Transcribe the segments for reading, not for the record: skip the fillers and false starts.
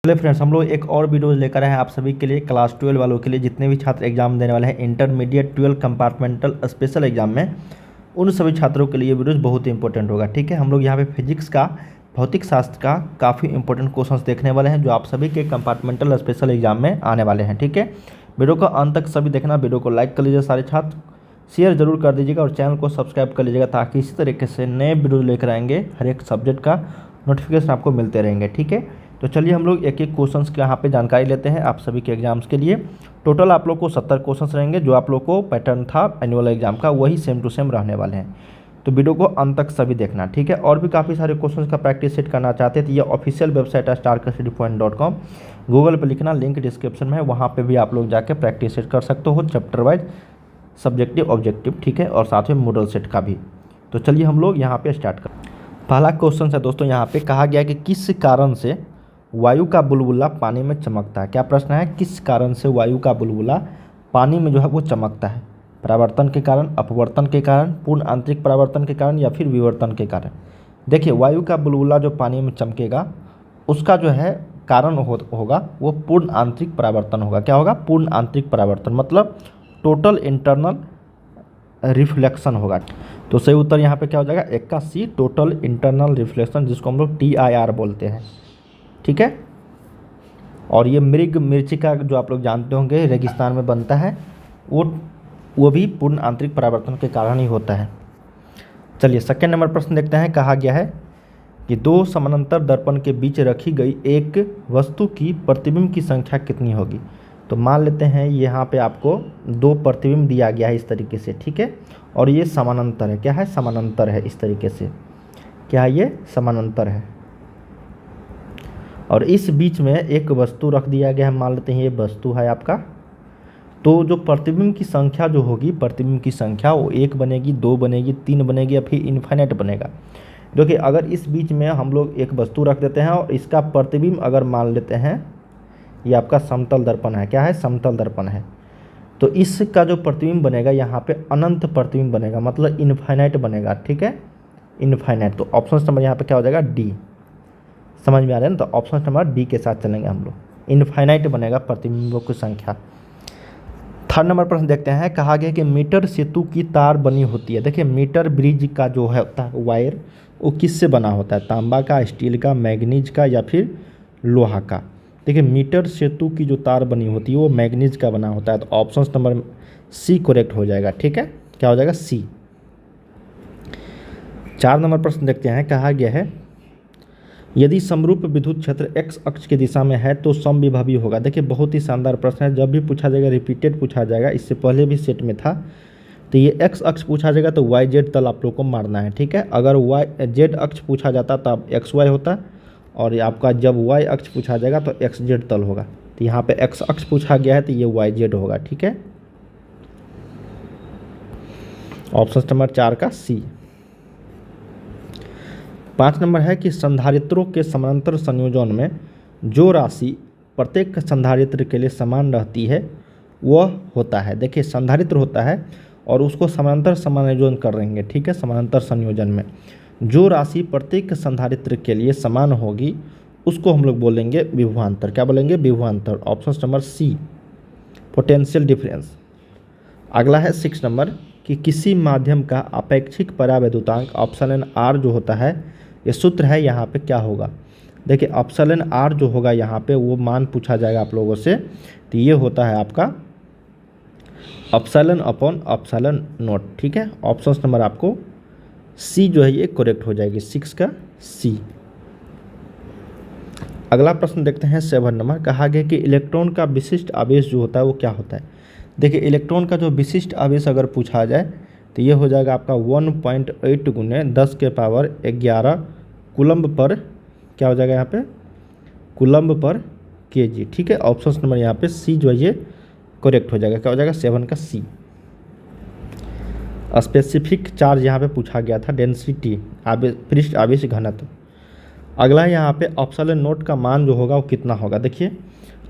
चलिए फ्रेंड्स, हम लोग एक और वीडियो लेकर आए हैं आप सभी के लिए, क्लास 12 वालों के लिए, जितने भी छात्र एग्जाम देने वाले हैं इंटरमीडिएट 12 कंपार्टमेंटल स्पेशल एग्जाम में, उन सभी छात्रों के लिए वीडियो बहुत ही इंपॉर्टेंट होगा। ठीक है, हम लोग यहाँ पे फिजिक्स का, भौतिक शास्त्र का काफ़ी इंपॉर्टेंट क्वेश्चंस देखने वाले हैं जो आप सभी के कंपार्टमेंटल स्पेशल एग्जाम में आने वाले हैं। ठीक है, वीडियो को अंत तक सभी देखना, वीडियो को लाइक कर लीजिए सारे छात्र, शेयर जरूर कर दीजिएगा और चैनल को सब्सक्राइब कर लीजिएगा ताकि इसी तरीके से नए वीडियो लेकर आएंगे, हर एक सब्जेक्ट का नोटिफिकेशन आपको मिलते रहेंगे। ठीक है, तो चलिए हम लोग एक एक क्वेश्चंस के यहाँ पे जानकारी लेते हैं आप सभी के एग्जाम्स के लिए। टोटल आप लोग को 70 क्वेश्चंस रहेंगे, जो आप लोग को पैटर्न था एनुअल एग्जाम का वही सेम टू सेम रहने वाले हैं। तो वीडियो को अंत तक सभी देखना। ठीक है, और भी काफ़ी सारे क्वेश्चंस का प्रैक्टिस सेट करना चाहते हैं तो ये ऑफिशियल वेबसाइट है starkstudypoint.com, गूगल पर लिखना, लिंक डिस्क्रिप्शन में है, वहाँ पर भी आप लोग जाके प्रैक्टिस सेट कर सकते हो, चैप्टर वाइज, सब्जेक्टिव, ऑब्जेक्टिव। ठीक है, और साथ में मॉडल सेट का भी। तो चलिए हम लोग यहाँ पे स्टार्ट करें। पहला क्वेश्चन है दोस्तों, यहाँ पे कहा गया कि किस कारण से वायु का बुलबुला पानी में चमकता है। क्या प्रश्न है, किस कारण से वायु का बुलबुला पानी में जो है वो चमकता है। परावर्तन के कारण, अपवर्तन के कारण, पूर्ण आंतरिक परावर्तन के कारण या फिर विवर्तन के कारण। देखिए, वायु का बुलबुला जो पानी में चमकेगा उसका जो है कारण होगा वो पूर्ण आंतरिक परावर्तन होगा। क्या होगा, पूर्ण आंतरिक परावर्तन, मतलब टोटल इंटरनल रिफ्लेक्शन होगा। तो सही उत्तर यहाँ पे क्या हो जाएगा, एक का सी, टोटल इंटरनल रिफ्लेक्शन, जिसको हम लोग TIR बोलते हैं। ठीक है, और ये मृग मृचिका जो आप लोग जानते होंगे रेगिस्तान में बनता है, वो भी पूर्ण आंतरिक परावर्तन के कारण ही होता है। चलिए सेकेंड नंबर प्रश्न देखते हैं। कहा गया है कि दो समानांतर दर्पण के बीच रखी गई एक वस्तु की प्रतिबिंब की संख्या कितनी होगी। तो मान लेते हैं यहाँ पे आपको दो प्रतिबिंब दिया गया है इस तरीके से। ठीक है, और ये समानांतर है। क्या है, समानांतर है इस तरीके से। क्या है, ये समानांतर है, और इस बीच में एक वस्तु रख दिया गया है। मान लेते हैं ये वस्तु है आपका। तो जो प्रतिबिंब की संख्या जो होगी, प्रतिबिंब की संख्या वो 1 बनेगी, 2 बनेगी, 3 बनेगी या फिर इन्फाइनाइट बनेगा। देखिए, अगर इस बीच में हम लोग एक वस्तु रख देते हैं और इसका प्रतिबिंब अगर मान लेते हैं ये आपका समतल दर्पण है। क्या है, समतल दर्पण है। तो इसका जो प्रतिबिंब बनेगा यहाँ पे अनंत प्रतिबिंब बनेगा, मतलब इन्फाइनाइट बनेगा। ठीक है, इन्फाइनाइट। तो ऑप्शन नंबर यहाँ पे क्या हो जाएगा, डी। समझ में आ रहा है ना, तो ऑप्शन नंबर डी के साथ चलेंगे हम लोग, इन्फाइनाइट बनेगा प्रतिबिंबों की संख्या। थर्ड नंबर प्रश्न देखते हैं। कहा गया कि मीटर सेतु की तार बनी होती है। देखिए, मीटर ब्रिज का जो है होता है वायर, वो किससे बना होता है, तांबा का, स्टील का, मैग्नीज का या फिर लोहा का। देखिए, मीटर सेतु की जो तार बनी होती है वो मैग्नीज का बना होता है। तो ऑप्शन नंबर सी करेक्ट हो जाएगा। ठीक है, क्या हो जाएगा, सी। 4 नंबर प्रश्न देखते हैं। कहा गया है यदि समरूप विद्युत क्षेत्र x अक्ष की दिशा में है तो समविभवी होगा। देखिए, बहुत ही शानदार प्रश्न है, जब भी पूछा जाएगा रिपीटेड पूछा जाएगा, इससे पहले भी सेट में था। तो ये x अक्ष पूछा जाएगा तो YZ तल आप लोग को मारना है। ठीक है, अगर Z अक्ष पूछा जाता तब XY होता, और आपका जब Y अक्ष पूछा जाएगा तो XZ तल होगा। तो यहाँ पे x अक्ष पूछा गया है तो ये YZ होगा। ठीक है, ऑप्शन नंबर 4 का सी। 5 नंबर है कि संधारित्रों के समानांतर संयोजन में जो राशि प्रत्येक संधारित्र के लिए समान रहती है वह होता है। देखिए, संधारित्र होता है और उसको समानांतर संयोजन कर रहेंगे। ठीक है, समानांतर संयोजन में जो राशि प्रत्येक संधारित्र के लिए समान होगी उसको हम लोग बोलेंगे विभवांतर। क्या बोलेंगे, विभवांतर। Option number C, potential difference. अगला है 6 नंबर कि किसी माध्यम का अपेक्षिक परावैद्युतांक एप्सिलॉन r जो होता है, ये सूत्र है यहाँ पे क्या होगा। देखिए, एप्सिलॉन r जो होगा यहाँ पे वो मान पूछा जाएगा आप लोगों से, तो ये होता है आपका एप्सिलॉन अपॉन एप्सिलॉन नॉट। ठीक है, ऑप्शन नंबर आपको सी जो है ये करेक्ट हो जाएगी, 6 का सी। अगला प्रश्न देखते हैं 7 नंबर। कहा गया कि इलेक्ट्रॉन का विशिष्ट आवेश जो होता है वो क्या होता है। देखिए, इलेक्ट्रॉन का जो विशिष्ट आवेश अगर पूछा जाए तो ये हो जाएगा आपका 1.8 गुने 10 के पावर 11 कूलम्ब पर, क्या हो जाएगा यहाँ पे, कूलम्ब पर kg। ठीक है, ऑप्शन नंबर यहाँ पे सी जो है ये करेक्ट हो जाएगा। क्या हो जाएगा, 7 का सी। स्पेसिफिक चार्ज यहाँ पे पूछा गया था, डेंसिटी, पृष्ठ आवेश घनत्व। अगला यहाँ पे एप्सिलॉन नोट का मान जो होगा वो कितना होगा। देखिए,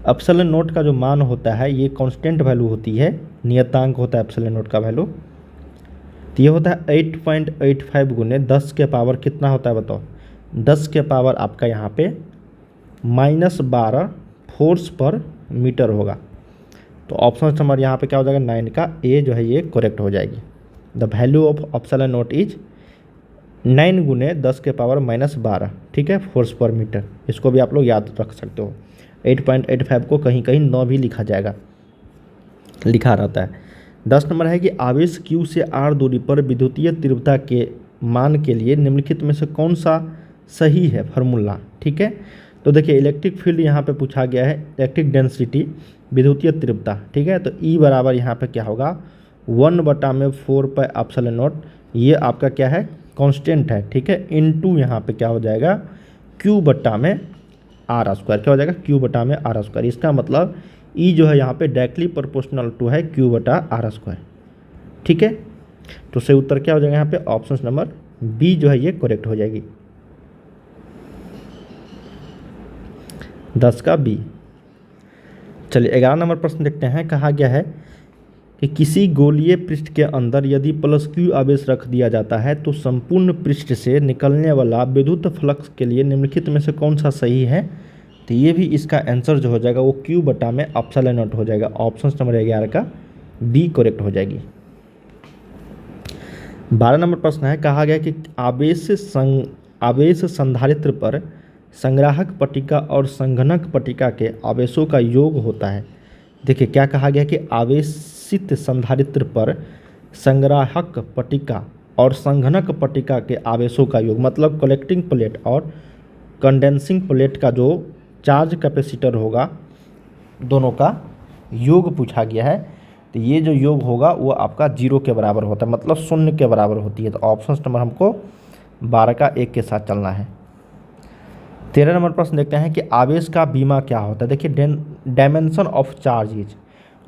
एप्सिलॉन नोट का जो मान होता है ये कांस्टेंट वैल्यू होती है, नियतांक होता है एप्सिलॉन नोट का वैल्यू। तो ये होता है 8.85 गुने 10 के पावर कितना होता है बताओ, 10 के पावर आपका यहाँ पे -12 फोर्स पर मीटर होगा। तो ऑप्शन नंबर यहाँ पे क्या हो जाएगा, 9 का ए जो है ये करेक्ट हो जाएगी। The value of epsilon not is 9 गुने 10 के पावर -12, ठीक है, फोर्स पर मीटर। इसको भी आप लोग याद रख सकते हो। 8.85 को कहीं कहीं 9 भी लिखा जाएगा, लिखा रहता है। 10 नंबर है कि आवेश Q से R दूरी पर विद्युतीय तीव्रता के मान के लिए निम्नलिखित में से कौन सा सही है फार्मूला, ठीक है। तो देखिए इलेक्ट्रिक फील्ड यहाँ पे पूछा गया है, इलेक्ट्रिक डेंसिटी विद्युतीय तीव्रता, ठीक है। तो E बराबर यहाँ पे क्या होगा, 1/4 पाई एप्सिलॉन नॉट, ये आपका क्या है, कांस्टेंट है, ठीक है, इनटू यहाँ पे क्या हो जाएगा, Q/r², क्या हो जाएगा, Q/r²। इसका मतलब E जो है यहाँ पे डायरेक्टली प्रोपोर्शनल टू है Q/r², ठीक है। तो सही उत्तर क्या हो जाएगा यहाँ पे, ऑप्शन नंबर बी जो है ये करेक्ट हो जाएगी, 10 का बी। चलिए 11 नंबर प्रश्न देखते हैं। कहा गया है कि किसी गोलीय पृष्ठ के अंदर यदि +Q आवेश रख दिया जाता है तो संपूर्ण पृष्ठ से निकलने वाला विद्युत फ्लक्स के लिए निम्नलिखित में से कौन सा सही है। तो ये भी इसका आंसर जो हो जाएगा वो Q/ε0 हो जाएगा। ऑप्शन नंबर 11 का बी करेक्ट हो जाएगी। 12 नंबर प्रश्न है। कहा गया कि आवेश संधारित्र पर संग्राहक पट्टिका और संघनक पट्टिका के आवेशों का योग होता है। देखिए क्या कहा गया कि आवेशित संधारित्र पर संग्राहक पट्टिका और संघनक पट्टिका के आवेशों का योग, मतलब कलेक्टिंग प्लेट और कंडेंसिंग प्लेट का जो चार्ज कैपेसिटर होगा, दोनों का योग पूछा गया है। तो ये जो योग होगा वो आपका 0 के बराबर होता है, मतलब 0 के बराबर होती है। तो ऑप्शन नंबर हमको 12 का 1 के साथ चलना है। 13 नंबर प्रश्न देखते हैं कि आवेश का बीमा क्या होता है। देखिए डायमेंशन ऑफ चार्ज इज,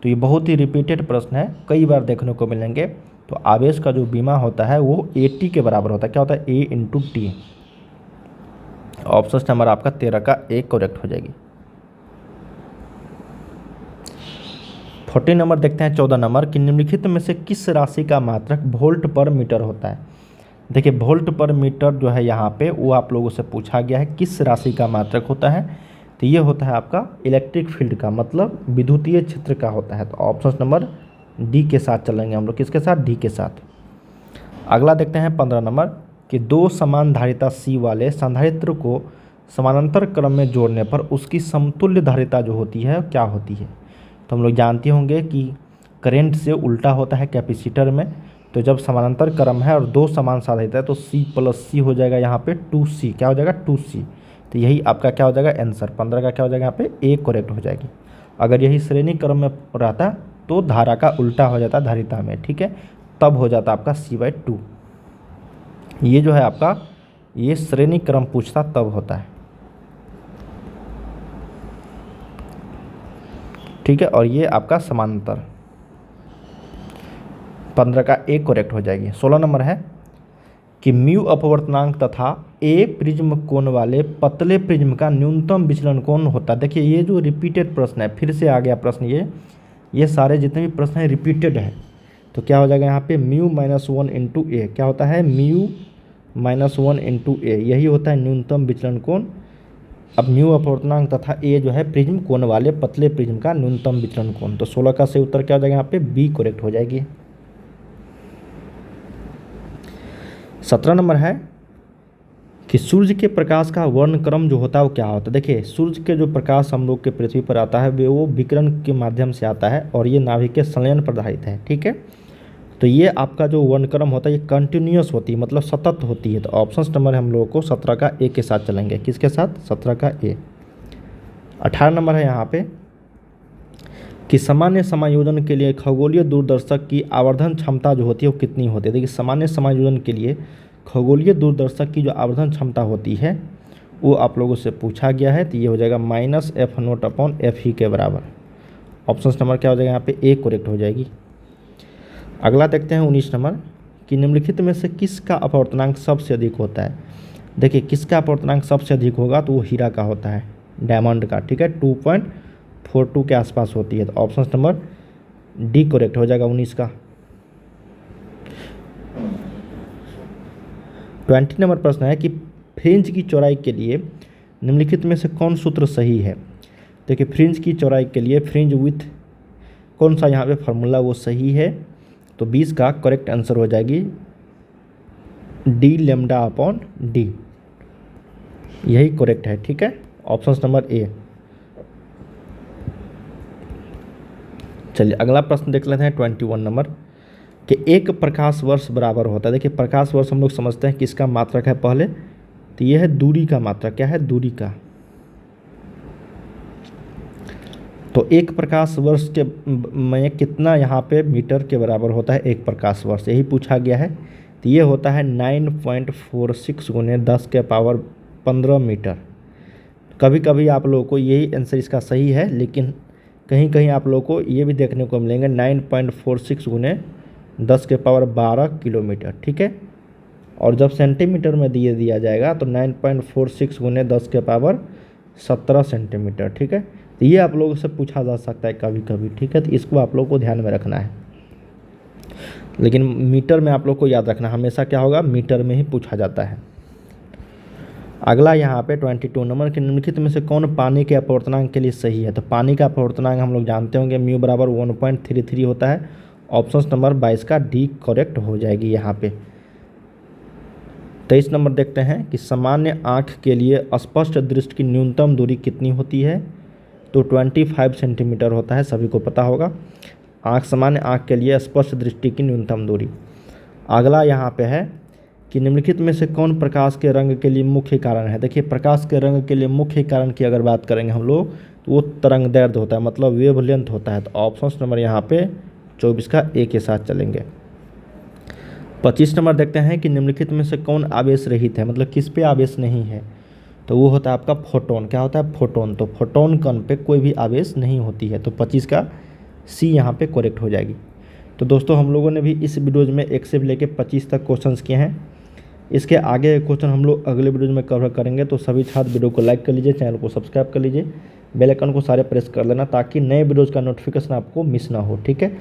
तो ये बहुत ही रिपीटेड प्रश्न है, कई बार देखने को मिलेंगे। तो आवेश का जो बीमा होता है वो AT के बराबर होता है। क्या होता है, A × T। ऑप्शन नंबर आपका 13 का 1 करेक्ट हो जाएगी। 14 नंबर देखते हैं। 14 नंबर कि निम्नलिखित में से किस राशि का मात्रक वोल्ट पर मीटर होता है। देखिए वोल्ट पर मीटर जो है यहाँ पे वो आप लोगों से पूछा गया है किस राशि का मात्रक होता है। तो ये होता है आपका इलेक्ट्रिक फील्ड का, मतलब विद्युतीय क्षेत्र का होता है। तो ऑप्शन नंबर डी के साथ चलेंगे हम लोग, किसके साथ, डी के साथ। अगला देखते हैं 15 नंबर कि दो समान धारिता C वाले संधारित्र को समानांतर क्रम में जोड़ने पर उसकी समतुल्य धारिता जो होती है क्या होती है। तो हम लोग जानते होंगे कि करंट से उल्टा होता है कैपेसिटर में। तो जब समानांतर क्रम है और दो समान धारिता है तो C + C हो जाएगा यहाँ पे 2C, क्या हो जाएगा 2C। तो यही आपका क्या हो जाएगा आंसर, 15 का क्या हो जाएगा यहाँ पे A करेक्ट हो जाएगी। अगर यही श्रेणी क्रम में रहता तो धारा का उल्टा हो जाता धारिता में, ठीक है, तब हो जाता आपका C/2। ये जो है आपका ये श्रेणी क्रम पूछता तब होता है, ठीक है, और ये आपका समांतर। 15 का 1 करेक्ट हो जाएगी। 16 नंबर है कि म्यू अपवर्तनांक तथा A प्रिज्म कोण वाले पतले प्रिज्म का न्यूनतम विचलन कोण होता है। देखिए ये जो रिपीटेड प्रश्न है, फिर से आ गया प्रश्न, ये सारे जितने भी प्रश्न हैं रिपीटेड है। तो क्या हो जाएगा यहाँ पे μ-1 × A, क्या होता है μ-1 × A, यही होता है न्यूनतम विचलन कोण। अब म्यू अपवर्तनांक तथा A जो है प्रिज्म कोण वाले पतले प्रिज्म का न्यूनतम विचलन कोण। तो 16 का सही उत्तर क्या हो जाएगा यहाँ पे बी करेक्ट हो जाएगी। 17 नंबर है कि सूर्य के प्रकाश का वर्णक्रम जो होता है वो क्या होता है। देखिए सूर्य के जो प्रकाश हम लोग के पृथ्वी पर आता है वो विकिरण के माध्यम से आता है और ये नाभिक के संलयन पर आधारित है, ठीक है। तो ये आपका जो वर्णक्रम होता है ये कंटिन्यूअस होती है, मतलब सतत होती है। तो ऑप्शन नंबर हम लोगों को 17 का ए के साथ चलेंगे, किसके साथ, 17 का ए। 18 नंबर है यहाँ पे कि सामान्य समायोजन के लिए खगोलीय दूरदर्शक की आवर्धन क्षमता जो होती है वो कितनी होती है। देखिए सामान्य समायोजन के लिए खगोलीय दूरदर्शक की जो आवर्धन क्षमता होती है वो आप लोगों से पूछा गया है। तो ये हो जाएगा -F0/Fe के बराबर। ऑप्शन नंबर क्या हो जाएगा यहाँ पे ए करेक्ट हो जाएगी। अगला देखते हैं 19 नंबर कि निम्नलिखित में से किसका अपवर्तनांक सबसे अधिक होता है। देखिए किसका अपवर्तनांक सबसे अधिक होगा तो वो हीरा का होता है, डायमंड का, ठीक है, 2.42 के आसपास होती है। तो ऑप्शन नंबर डी करेक्ट हो जाएगा 19 का। 20 नंबर प्रश्न है कि फ्रिंज की चौड़ाई के लिए निम्नलिखित में से कौन सूत्र सही है। देखिए फ्रिंज की चौड़ाई के लिए फ्रिंज विथ कौन सा यहाँ पे फार्मूला वो सही है, तो 20 का करेक्ट आंसर हो जाएगी डी लेमडा अपॉन डी, यही करेक्ट है। ठीक है, ऑप्शन नंबर ए। चलिए अगला प्रश्न देख लेते हैं 21 नंबर कि एक प्रकाश वर्ष बराबर होता है। देखिए प्रकाश वर्ष हम लोग समझते हैं किसका मात्रक है पहले, तो यह है दूरी का मात्रक। क्या है? दूरी का। तो एक प्रकाश वर्ष के में कितना यहाँ पे मीटर के बराबर होता है एक प्रकाश वर्ष, यही पूछा गया है। तो ये होता है 9.46 गुने 10 के पावर 15 मीटर। कभी कभी आप लोगों को यही आंसर इसका सही है, लेकिन कहीं कहीं आप लोगों को ये भी देखने को मिलेंगे 9.46 गुने 10 के पावर 12 किलोमीटर। ठीक है, और जब सेंटीमीटर में दिया जाएगा तो 9.46 गुने 10 के पावर 17 सेंटीमीटर। ठीक है, तो ये आप लोगों से पूछा जा सकता है कभी कभी। ठीक है, तो इसको आप लोग को ध्यान में रखना है, लेकिन मीटर में आप लोग को याद रखना, हमेशा क्या होगा मीटर में ही पूछा जाता है। अगला यहाँ पे 22 नंबर के निम्नलिखित में से कौन पानी के अपवर्तनांक के लिए सही है। तो पानी का अपवर्तनांक हम लोग जानते होंगे म्यू बराबर 1.33 होता है। ऑप्शन नंबर 22 का डी करेक्ट हो जाएगी यहाँ पे। 23 नंबर देखते हैं कि सामान्य आँख के लिए स्पष्ट दृष्टि की न्यूनतम दूरी कितनी होती है। तो 25 सेंटीमीटर होता है, सभी को पता होगा। सामान्य आँख के लिए स्पष्ट दृष्टि की न्यूनतम दूरी। अगला यहाँ पे है कि निम्नलिखित में से कौन प्रकाश के रंग के लिए मुख्य कारण है। देखिए प्रकाश के रंग के लिए मुख्य कारण की अगर बात करेंगे हम लोग, तो वो तरंगदैर्ध्य होता है, मतलब वेवलेंथ होता है। तो ऑप्शन नंबर यहाँ पे 24 का ए के साथ चलेंगे। 25 नंबर देखते हैं कि निम्नलिखित में से कौन आवेश रहित है, मतलब किस पे आवेश नहीं है। तो वो होता है आपका फोटोन। क्या होता है? फोटोन। तो फोटोन कण पे कोई भी आवेश नहीं होती है, तो 25 का सी यहाँ पे करेक्ट हो जाएगी। तो दोस्तों हम लोगों ने भी इस वीडियोज़ में 1 से लेकर 25 तक क्वेश्चंस किए हैं। इसके आगे क्वेश्चन हम लोग अगले वीडियो में कवर करेंगे। तो सभी छात्र वीडियो को लाइक कर लीजिए, चैनल को सब्सक्राइब कर लीजिए, बेल आइकन को सारे प्रेस कर लेना ताकि नए वीडियोज़ का नोटिफिकेशन आपको मिस ना हो। ठीक है,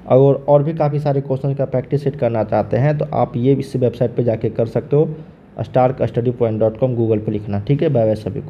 और भी काफ़ी सारे क्वेश्चन का प्रैक्टिस सेट करना चाहते हैं तो आप ये इस वेबसाइट पर जाके कर सकते हो, starkstudypoint.com गूगल पर लिखना। ठीक है, बाय बाय सभी को।